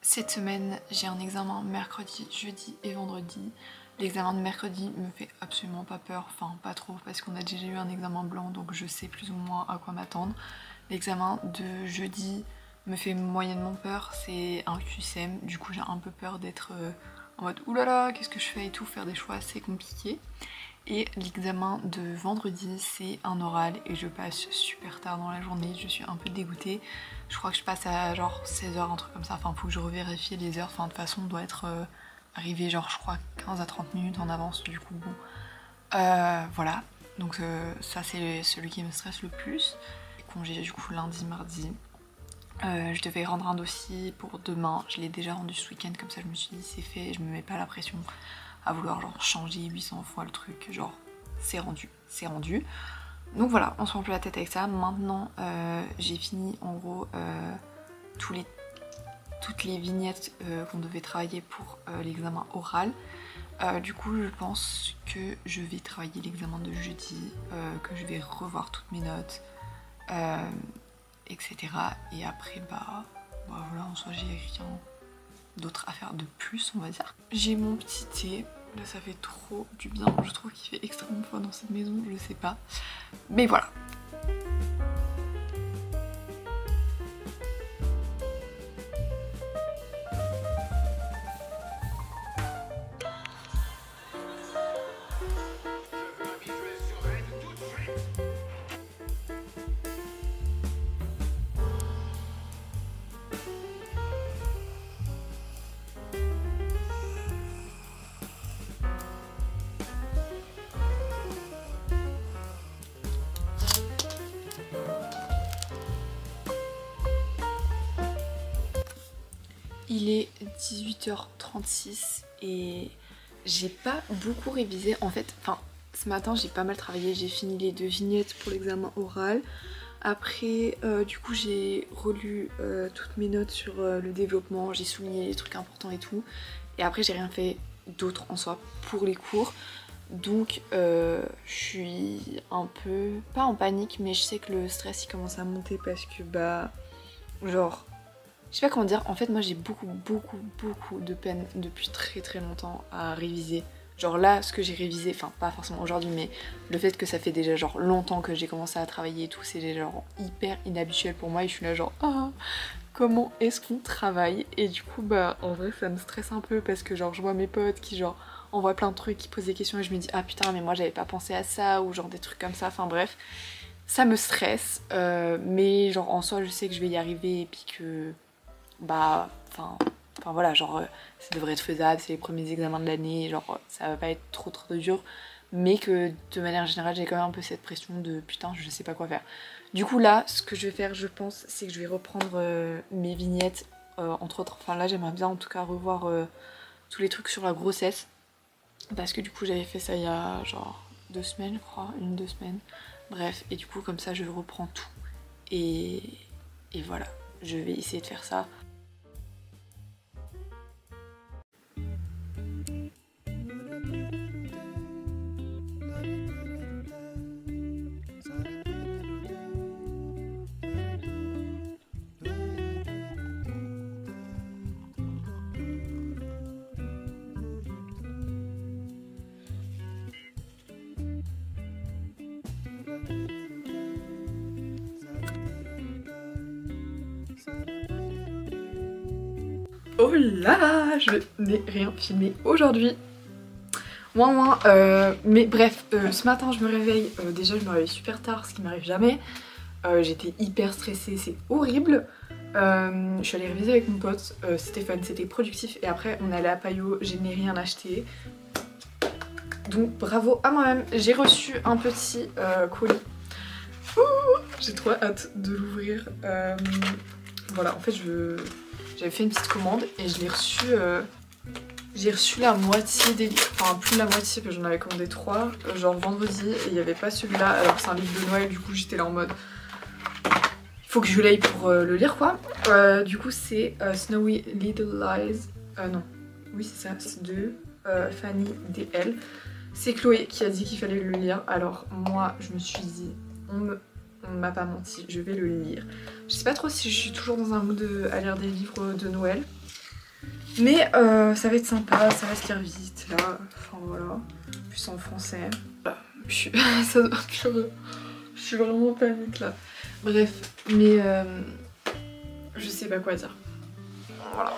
Cette semaine, j'ai un examen mercredi, jeudi et vendredi. L'examen de mercredi me fait absolument pas peur, enfin pas trop parce qu'on a déjà eu un examen blanc donc je sais plus ou moins à quoi m'attendre. L'examen de jeudi me fait moyennement peur, c'est un QCM, du coup j'ai un peu peur d'être en mode oulala qu'est-ce que je fais et tout, faire des choix c'est compliqué. Et l'examen de vendredi c'est un oral et je passe super tard dans la journée, je suis un peu dégoûtée. Je crois que je passe à genre 16h, un truc comme ça, enfin faut que je revérifie les heures, enfin de toute façon on doit être arrivé genre je crois 15 à 30 minutes en avance du coup bon. Voilà, donc ça c'est celui qui me stresse le plus. Congé du coup lundi, mardi. Je devais rendre un dossier pour demain, je l'ai déjà rendu ce week-end comme ça je me suis dit c'est fait, je me mets pas la pression à vouloir genre changer 800 fois le truc, genre c'est rendu, c'est rendu. Donc voilà, on se prend plus la tête avec ça. Maintenant j'ai fini en gros toutes les vignettes qu'on devait travailler pour l'examen oral. Du coup je pense que je vais travailler l'examen de jeudi, que je vais revoir toutes mes notes, etc. Et après bah voilà, en soi j'ai rien d'autre à faire de plus on va dire. J'ai mon petit thé, là ça fait trop du bien, je trouve qu'il fait extrêmement froid dans cette maison, je sais pas. Mais voilà. Il est 18h36 et j'ai pas beaucoup révisé en fait, enfin ce matin j'ai pas mal travaillé, j'ai fini les 2 vignettes pour l'examen oral. Après du coup j'ai relu toutes mes notes sur le développement, j'ai souligné les trucs importants et tout. Et après j'ai rien fait d'autre en soi pour les cours. Donc je suis un peu, pas en panique mais je sais que le stress il commence à monter parce que bah genre je sais pas comment dire, en fait moi j'ai beaucoup de peine depuis très longtemps à réviser. Genre là ce que j'ai révisé, enfin pas forcément aujourd'hui mais le fait que ça fait déjà genre longtemps que j'ai commencé à travailler et tout, c'est déjà genre hyper inhabituel pour moi et je suis là genre ah comment est-ce qu'on travaille. Et du coup bah en vrai ça me stresse un peu parce que genre je vois mes potes qui genre envoient plein de trucs, qui posent des questions et je me dis ah putain mais moi j'avais pas pensé à ça ou genre des trucs comme ça, enfin bref. Ça me stresse mais genre en soi je sais que je vais y arriver et puis que bah enfin voilà genre ça devrait être faisable, c'est les premiers examens de l'année, genre ça va pas être trop dur mais que de manière générale j'ai quand même un peu cette pression de putain je sais pas quoi faire. Du coup là ce que je vais faire je pense c'est que je vais reprendre mes vignettes entre autres, enfin là j'aimerais bien en tout cas revoir tous les trucs sur la grossesse parce que du coup j'avais fait ça il y a genre 2 semaines je crois, 1-2 semaines, bref et du coup comme ça je reprends tout et voilà je vais essayer de faire ça. Oh là, je n'ai rien filmé aujourd'hui. Mais bref, ce matin je me réveille, déjà je me réveille super tard, ce qui m'arrive jamais. J'étais hyper stressée, c'est horrible. Je suis allée réviser avec mon pote Stéphane, c'était productif et après on est allé à Paillot, je n'ai rien acheté. Donc bravo à moi-même, j'ai reçu un petit colis. J'ai trop hâte de l'ouvrir. Voilà, en fait j'avais fait une petite commande et je l'ai reçu J'ai reçu la moitié des livres, enfin plus de la moitié parce que j'en avais commandé 3, genre vendredi, et il n'y avait pas celui-là, alors c'est un livre de Noël, du coup j'étais là en mode il faut que je l'aille pour le lire quoi. Du coup c'est Snowy Little Lies, non, oui c'est ça, c'est de Fanny DL. C'est Chloé qui a dit qu'il fallait le lire, alors moi je me suis dit, on m'a pas menti, je vais le lire. Je sais pas trop si je suis toujours dans un mood à lire des livres de Noël. Mais ça va être sympa, ça va se lire vite là, enfin voilà, plus en français. Je suis, je suis vraiment en panique là. Bref, mais je sais pas quoi dire. Voilà.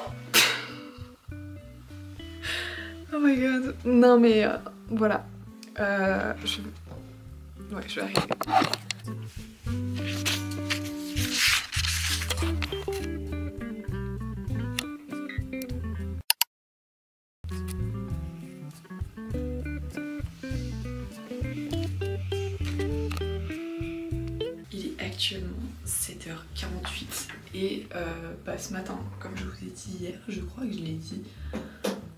Oh my god. Non mais voilà. Ouais, je vais arriver. Actuellement 7h48 et ce matin, comme je vous ai dit hier, je crois que je l'ai dit,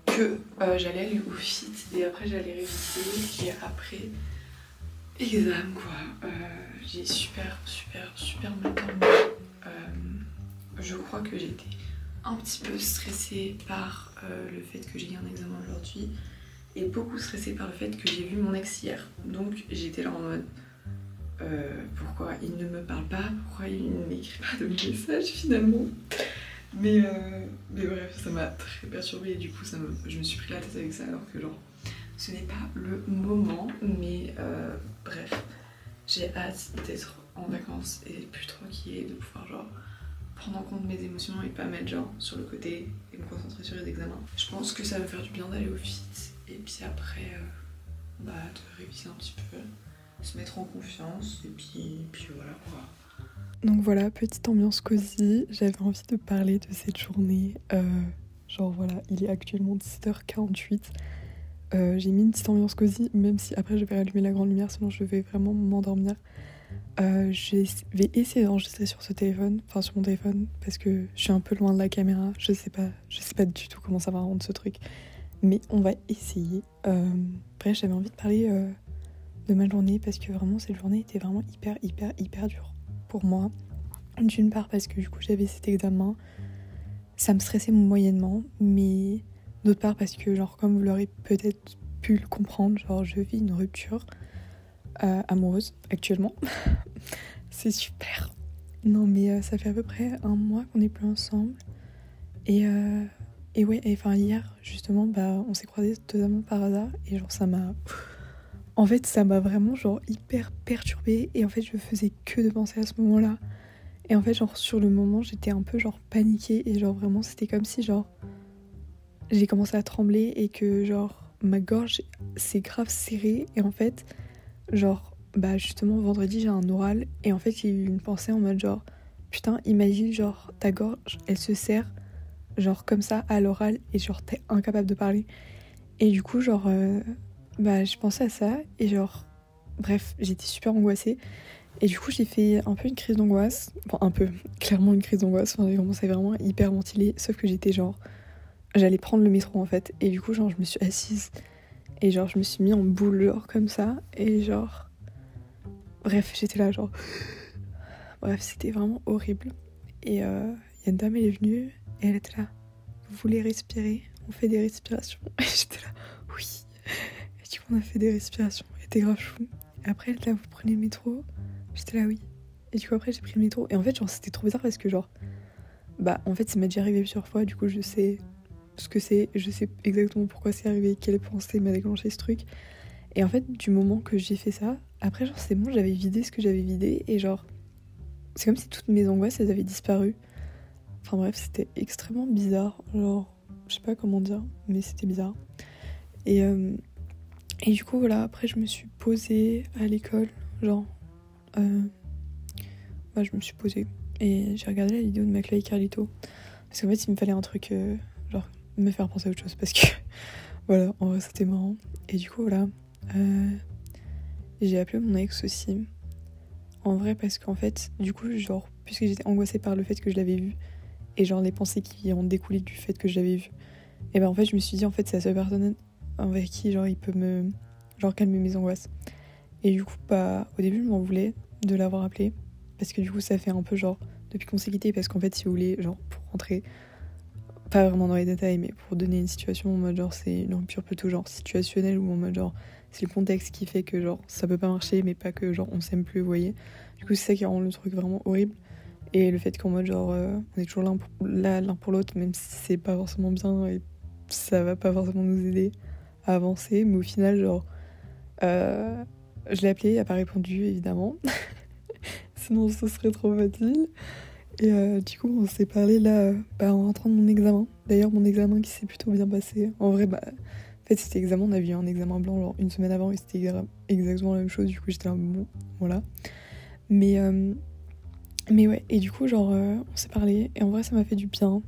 que j'allais aller au fit et après j'allais réviser et après examen quoi. J'ai super mal dormi. Je crois que j'étais un petit peu stressée par le fait que j'ai eu un examen aujourd'hui et beaucoup stressée par le fait que j'ai vu mon ex hier. Donc j'étais là en mode pourquoi il ne me parle pas, pourquoi il ne m'écrit pas de message finalement. Mais bref, ça m'a très perturbée et du coup je me suis pris la tête avec ça alors que genre ce n'est pas le moment. Mais bref, j'ai hâte d'être en vacances et d'être plus tranquille et de pouvoir genre prendre en compte mes émotions et pas mettre genre sur le côté et me concentrer sur les examens. Je pense que ça va me faire du bien d'aller au fit et puis après de réviser un petit peu, se mettre en confiance et puis voilà quoi. Donc voilà, petite ambiance cosy, j'avais envie de parler de cette journée. Genre voilà, il est actuellement 17h48. J'ai mis une petite ambiance cosy, même si après je vais rallumer la grande lumière, sinon je vais vraiment m'endormir. Je vais essayer d'enregistrer sur ce téléphone, enfin sur mon téléphone, parce que je suis un peu loin de la caméra. Je sais pas du tout comment ça va rendre ce truc, mais on va essayer. Bref, j'avais envie de parler de ma journée parce que vraiment cette journée était vraiment hyper dure pour moi. D'une part parce que du coup j'avais cet examen, ça me stressait moyennement, mais d'autre part parce que genre comme vous l'aurez peut-être pu le comprendre, genre je vis une rupture amoureuse actuellement. C'est super. Non mais ça fait à peu près un mois qu'on est plus ensemble et ouais, enfin hier justement on s'est croisés totalement par hasard et genre ça m'a vraiment genre hyper perturbée et en fait je faisais que de penser à ce moment-là. Et en fait genre sur le moment j'étais un peu genre paniquée et genre vraiment c'était comme si genre j'ai commencé à trembler et que genre ma gorge s'est grave serrée et en fait genre justement vendredi j'ai un oral et en fait j'ai eu une pensée en mode genre putain imagine genre ta gorge elle se serre genre comme ça à l'oral et genre t'es incapable de parler et du coup genre je pensais à ça et genre bref j'étais super angoissée et du coup j'ai fait un peu une crise d'angoisse, enfin un peu, clairement une crise d'angoisse, enfin, j'ai commencé vraiment à hyperventiler sauf que j'étais genre j'allais prendre le métro en fait et du coup genre je me suis assise et genre je me suis mis en boule genre comme ça et genre bref j'étais là genre bref c'était vraiment horrible et y a une dame elle est venue et elle était là vous voulez respirer, on fait des respirations et j'étais là oui et du coup on a fait des respirations, c'était grave chou et après elle était là vous prenez le métro, j'étais là oui et du coup après j'ai pris le métro et en fait genre c'était trop bizarre parce que genre en fait ça m'est déjà arrivé plusieurs fois du coup je sais ce que c'est, je sais exactement pourquoi c'est arrivé, quelle pensée m'a déclenché ce truc. Et en fait, du moment que j'ai fait ça, après, genre, c'est bon, j'avais vidé ce que j'avais vidé, et genre, c'est comme si toutes mes angoisses, elles avaient disparu. Enfin bref, c'était extrêmement bizarre, genre, je sais pas comment dire, mais c'était bizarre. Et du coup, voilà, après, je me suis posée à l'école, genre, je me suis posée, et j'ai regardé la vidéo de Maclay et Carlito, parce qu'en fait, il me fallait un truc, genre, me faire penser à autre chose parce que voilà en vrai c'était marrant et du coup voilà j'ai appelé mon ex aussi en vrai parce qu'en fait du coup genre puisque j'étais angoissée par le fait que je l'avais vu et genre les pensées qui ont découlé du fait que je l'avais vu Et ben en fait je me suis dit en fait c'est la seule personne avec qui genre il peut me genre calmer mes angoisses. Et du coup bah au début je m'en voulais de l'avoir appelé parce que du coup ça fait un peu genre depuis qu'on s'est quitté, parce qu'en fait si vous voulez genre pour rentrer pas vraiment dans les détails mais pour donner une situation en mode genre c'est une rupture plutôt genre situationnelle ou en mode genre c'est le contexte qui fait que genre ça peut pas marcher mais pas que genre on s'aime plus, vous voyez. Du coup c'est ça qui rend le truc vraiment horrible. Et le fait qu'en mode genre on est toujours là l'un pour l'autre même si c'est pas forcément bien et ça va pas forcément nous aider à avancer, mais au final genre euh, je l'ai appelé, il a pas répondu évidemment sinon ce serait trop facile. Et du coup on s'est parlé là en rentrant de mon examen, d'ailleurs mon examen qui s'est plutôt bien passé en vrai. Bah en fait c'était examen, on avait eu un examen blanc genre une semaine avant et c'était exactement la même chose, du coup j'étais là bon voilà. Mais ouais, et du coup, genre, on s'est parlé, et en vrai, ça m'a fait du bien.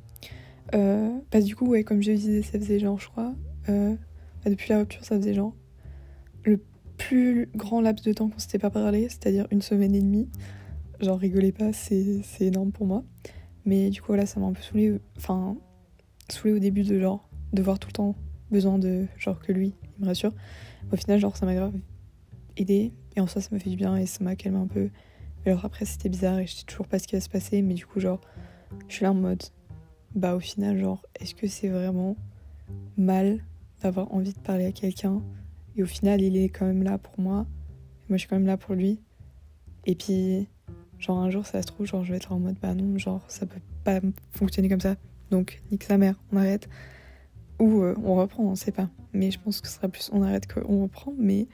Parce que du coup, ouais, comme je disais, ça faisait genre, je crois, depuis la rupture, ça faisait genre le plus grand laps de temps qu'on s'était pas parlé, c'est-à-dire une semaine et demie. Genre, rigolez pas, c'est énorme pour moi. Mais du coup, voilà, ça m'a un peu saoulée, enfin, saoulée au début de genre, de voir tout le temps besoin de, genre, que lui, il me rassure. Au final, genre, ça m'a grave aidé, et en soi, ça m'a fait du bien, et ça m'a calmé un peu. Mais alors après, c'était bizarre, et je sais toujours pas ce qui va se passer, mais du coup, genre, je suis là en mode, bah au final, genre, est-ce que c'est vraiment mal d'avoir envie de parler à quelqu'un et au final, il est quand même là pour moi, et moi je suis quand même là pour lui. Et puis, genre, un jour, ça se trouve, genre, je vais être en mode, bah non, genre, ça peut pas fonctionner comme ça. Donc, nique sa mère, on arrête. Ou on reprend, on sait pas. Mais je pense que ce sera plus on arrête qu'on reprend, mais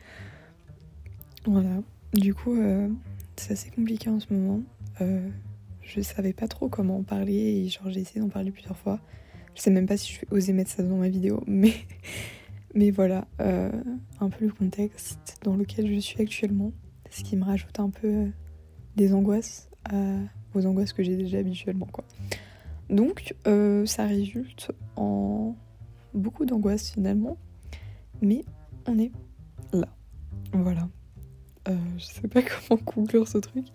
voilà. Du coup, c'est assez compliqué en ce moment. Je savais pas trop comment en parler et genre j'ai essayé d'en parler plusieurs fois. Je sais même pas si je vais oser mettre ça dans ma vidéo, mais voilà, un peu le contexte dans lequel je suis actuellement, ce qui me rajoute un peu des angoisses aux angoisses que j'ai déjà habituellement, quoi. Donc ça résulte en beaucoup d'angoisses finalement, mais on est là. Voilà. Je sais pas comment conclure ce truc.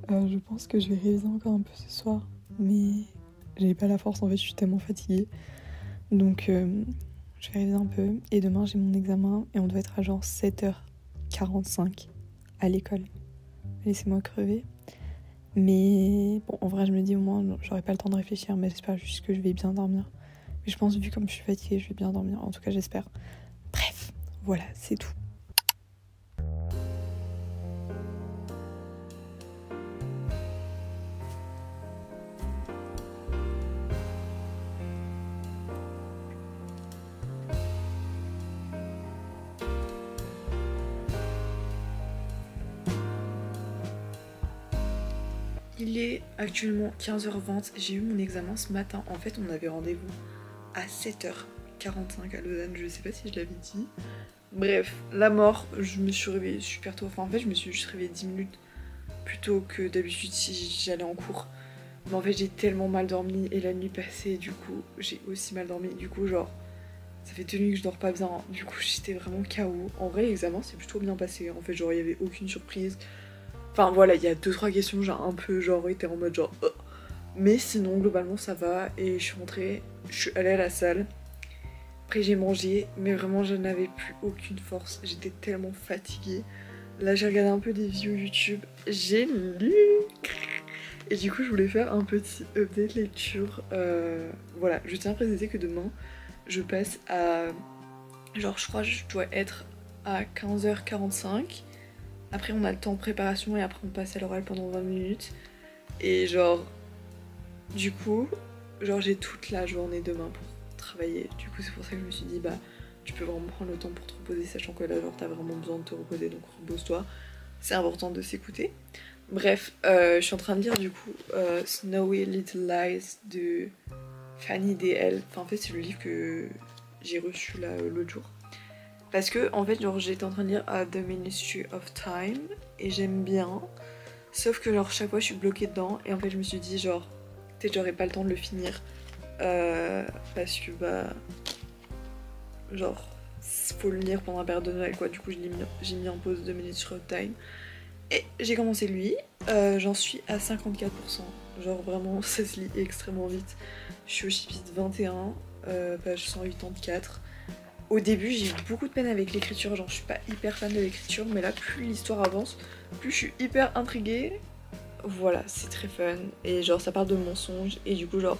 Je pense que je vais réviser encore un peu ce soir, mais j'ai pas la force en fait, je suis tellement fatiguée. Donc je vais réviser un peu et demain j'ai mon examen et on doit être à genre 7h45 à l'école. Laissez-moi crever. Mais bon, en vrai je me dis au moins j'aurai pas le temps de réfléchir, mais j'espère juste que je vais bien dormir. Mais je pense vu comme je suis fatiguée, je vais bien dormir, en tout cas j'espère. Bref, voilà, c'est tout. Il est actuellement 15h20, j'ai eu mon examen ce matin. En fait, on avait rendez-vous à 7h45 à Lausanne, je sais pas si je l'avais dit. Bref, la mort, je me suis réveillée super tôt. Enfin, en fait, je me suis juste réveillée 10 minutes plus tôt que d'habitude si j'allais en cours. Mais en fait, j'ai tellement mal dormi et la nuit passée, du coup, j'ai aussi mal dormi. Du coup, genre, ça fait 2 nuits que je dors pas bien. Du coup, j'étais vraiment KO. En vrai, l'examen s'est plutôt bien passé. En fait, genre, il y avait aucune surprise. Enfin voilà, il y a 2-3 questions, j'ai un peu genre été en mode genre mais sinon globalement ça va et je suis rentrée, je suis allée à la salle. Après j'ai mangé, mais vraiment je n'avais plus aucune force, j'étais tellement fatiguée. Là j'ai regardé un peu des vidéos YouTube, j'ai lu. Et du coup je voulais faire un petit update lecture. Voilà, je tiens à préciser que demain je passe à genre je crois que je dois être à 15h45. Après on a le temps de préparation et après on passe à l'oral pendant 20 minutes. Et genre, du coup, genre j'ai toute la journée demain pour travailler. Du coup c'est pour ça que je me suis dit bah tu peux vraiment prendre le temps pour te reposer, sachant que là genre t'as vraiment besoin de te reposer, donc repose-toi. C'est important de s'écouter. Bref, je suis en train de lire du coup Snowy Little Lies de Fanny DL. Enfin en fait c'est le livre que j'ai reçu là l'autre jour. Parce que en fait genre j'étais en train de lire The Ministry of Time et j'aime bien. Sauf que genre chaque fois je suis bloquée dedans et en fait je me suis dit genre peut-être j'aurais pas le temps de le finir. Parce que bah genre faut le lire pendant la période de Noël quoi. Du coup j'ai mis en pause The Ministry of Time. Et j'ai commencé lui, j'en suis à 54%. Genre vraiment ça se lit extrêmement vite. Je suis au chapitre 21. page 184. Au début j'ai eu beaucoup de peine avec l'écriture, genre je suis pas hyper fan de l'écriture, mais là plus l'histoire avance, plus je suis hyper intriguée. Voilà, c'est très fun et genre ça parle de mensonges et du coup genre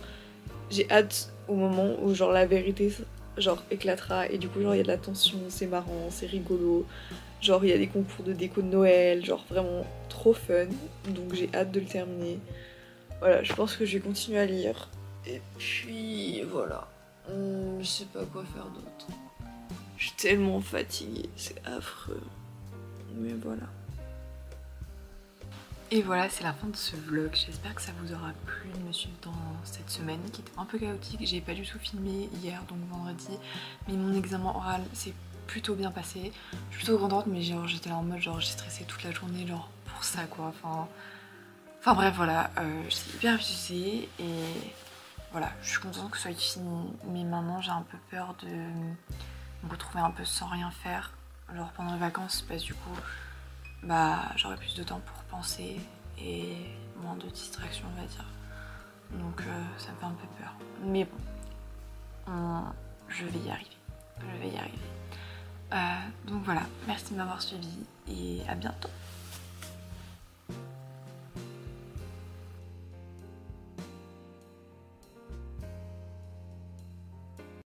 j'ai hâte au moment où genre la vérité genre éclatera et du coup genre il y a de la tension, c'est marrant, c'est rigolo, genre il y a des concours de déco de Noël, genre vraiment trop fun, donc j'ai hâte de le terminer. Voilà, je pense que je vais continuer à lire et puis voilà, je sais pas quoi faire d'autre. Je suis tellement fatiguée, c'est affreux, mais voilà. Et voilà, c'est la fin de ce vlog. J'espère que ça vous aura plu de me suivre dans cette semaine qui était un peu chaotique. J'ai pas du tout filmé hier, donc vendredi, mais mon examen oral s'est plutôt bien passé. Je suis plutôt contente, mais genre j'étais là en mode genre j'ai stressé toute la journée genre pour ça quoi. Enfin bref voilà, j'étais hyper abusée et voilà, je suis contente que ce soit fini. Mais maintenant j'ai un peu peur de me retrouver un peu sans rien faire, genre pendant les vacances, parce que du coup bah j'aurai plus de temps pour penser et moins de distractions on va dire, donc ça me fait un peu peur, mais bon, je vais y arriver, donc voilà, merci de m'avoir suivi et à bientôt.